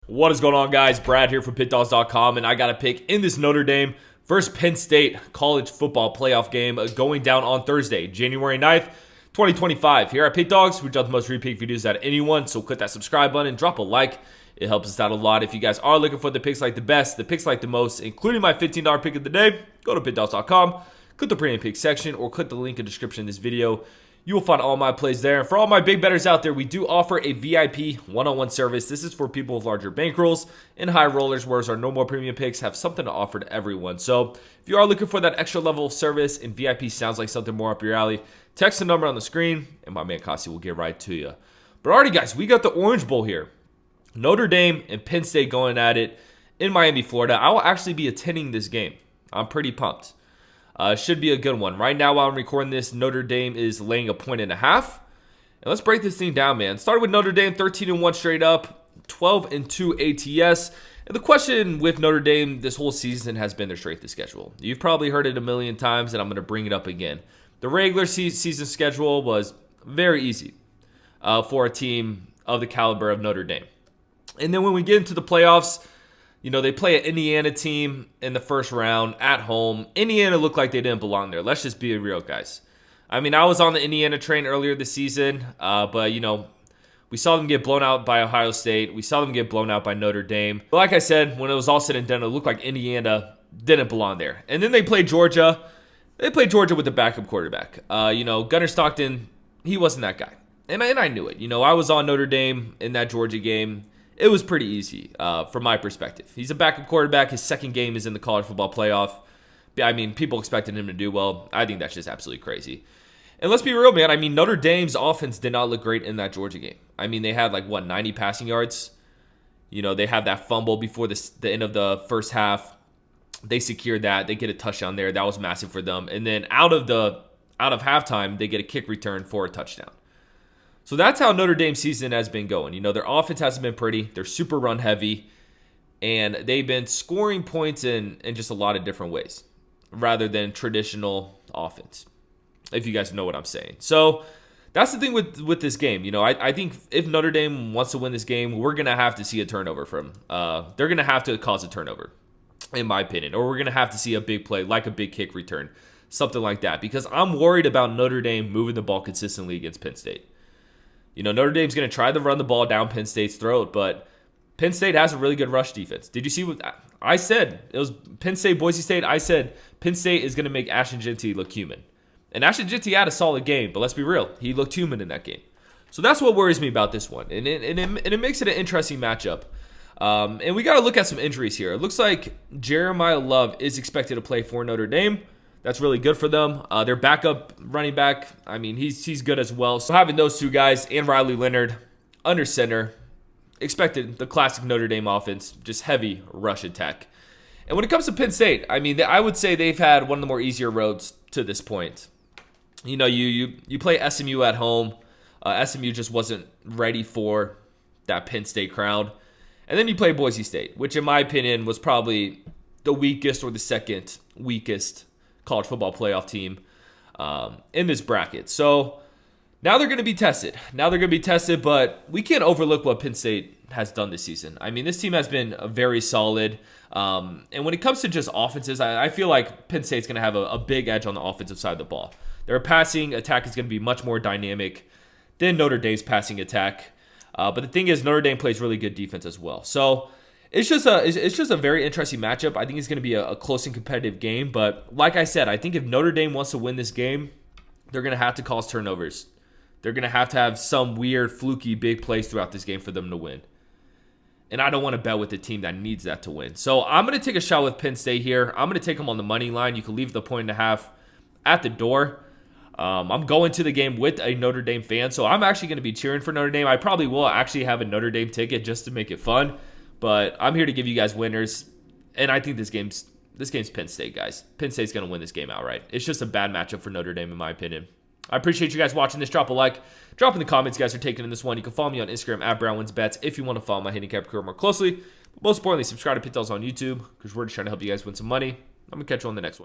What is going on, guys? Brad here from Pickdawgz.com, and I got a pick in this Notre Dame versus Penn State college football playoff game going down on Thursday, January 9th, 2025. Here at Pick Dawgz, we drop the most repeat videos out of anyone, so click that subscribe button, drop a like. It helps us out a lot. If you guys are looking for the picks like the best, the picks like the most, including my $15 pick of the day, go to Pickdawgz.com, click the premium pick section, or click the link in the description of this video. You will find all my plays there. And for all my big bettors out there, we do offer a VIP one-on-one service. This is for people with larger bankrolls and high rollers, whereas our normal premium picks have something to offer to everyone. So if you are looking for that extra level of service and VIP sounds like something more up your alley, text the number on the screen, and my man Kasi will get right to you. But alrighty, guys, we got the Orange Bowl here. Notre Dame and Penn State going at it in Miami, Florida. I will actually be attending this game. I'm pretty pumped. Should be a good one. Right now, while I'm recording this, Notre Dame is laying 1.5 points. And let's break this thing down, man. Started with Notre Dame 13-1 straight up, 12-2 ATS. And the question with Notre Dame this whole season has been their strength of schedule. You've probably heard it a million times, and I'm going to bring it up again. The regular season schedule was very easy for a team of the caliber of Notre Dame. And then when we get into the playoffs, you know, they play an Indiana team in the first round at home. Indiana looked like they didn't belong there. Let's just be real, guys. I mean, I was on the Indiana train earlier this season, but, you know, we saw them get blown out by Ohio State. We saw them get blown out by Notre Dame. But like I said, when it was all said and done, it looked like Indiana didn't belong there. And then they played Georgia. They played Georgia with the backup quarterback. You know, Gunnar Stockton, he wasn't that guy. And I knew it. You know, I was on Notre Dame in that Georgia game. It was pretty easy from my perspective. He's a backup quarterback. His second game is in the college football playoff. I mean, people expected him to do well. I think that's just absolutely crazy. And let's be real, man. I mean, Notre Dame's offense did not look great in that Georgia game. I mean, they had 90 passing yards. You know, they had that fumble before the end of the first half. They secured that. They get a touchdown there. That was massive for them. And then out of halftime, they get a kick return for a touchdown. So that's how Notre Dame's season has been going. You know, their offense hasn't been pretty. They're super run heavy. And they've been scoring points in just a lot of different ways rather than traditional offense, if you guys know what I'm saying. So that's the thing with this game. You know, I think if Notre Dame wants to win this game, we're going to have to see a turnover from they're going to have to cause a turnover, in my opinion. Or we're going to have to see a big play, like a big kick return, something like that. Because I'm worried about Notre Dame moving the ball consistently against Penn State. You know, Notre Dame's going to try to run the ball down Penn State's throat, but Penn State has a really good rush defense. Did you see what I said? It was Penn State, Boise State. I said Penn State is going to make Ashton Jeanty look human. And Ashton Jeanty had a solid game, but let's be real. He looked human in that game. So that's what worries me about this one. And it makes it an interesting matchup. And we got to look at some injuries here. It looks like Jeremiah Love is expected to play for Notre Dame. That's really good for them. Their backup running back, I mean, he's good as well. So having those two guys and Riley Leonard under center, expected the classic Notre Dame offense, just heavy rush attack. And when it comes to Penn State, I mean, I would say they've had one of the more easier roads to this point. You know, you play SMU at home. SMU just wasn't ready for that Penn State crowd. And then you play Boise State, which in my opinion was probably the weakest or the second weakest college football playoff team in this bracket. So now they're going to be tested. But we can't overlook what Penn State has done this season. I mean, this team has been very solid. And when it comes to just offenses, I feel like Penn State's going to have a big edge on the offensive side of the ball. Their passing attack is going to be much more dynamic than Notre Dame's passing attack. But the thing is, Notre Dame plays really good defense as well. So it's just a very interesting matchup. I think it's going to be a close and competitive game. But like I said, I think if Notre Dame wants to win this game, they're going to have to cause turnovers. They're going to have some weird, fluky, big plays throughout this game for them to win. And I don't want to bet with the team that needs that to win. So I'm going to take a shot with Penn State here. I'm going to take them on the money line. You can leave the 1.5 at the door. I'm going to the game with a Notre Dame fan, so I'm actually going to be cheering for Notre Dame. I probably will actually have a Notre Dame ticket just to make it fun. But I'm here to give you guys winners, and I think this game's Penn State, guys. Penn State's going to win this game outright. It's just a bad matchup for Notre Dame, in my opinion. I appreciate you guys watching this. Drop a like. Drop in the comments you guys are taking in this one. You can follow me on Instagram at BrownWinsBets if you want to follow my handicapper career more closely. But most importantly, subscribe to Pick Dawgz on YouTube because we're just trying to help you guys win some money. I'm going to catch you on the next one.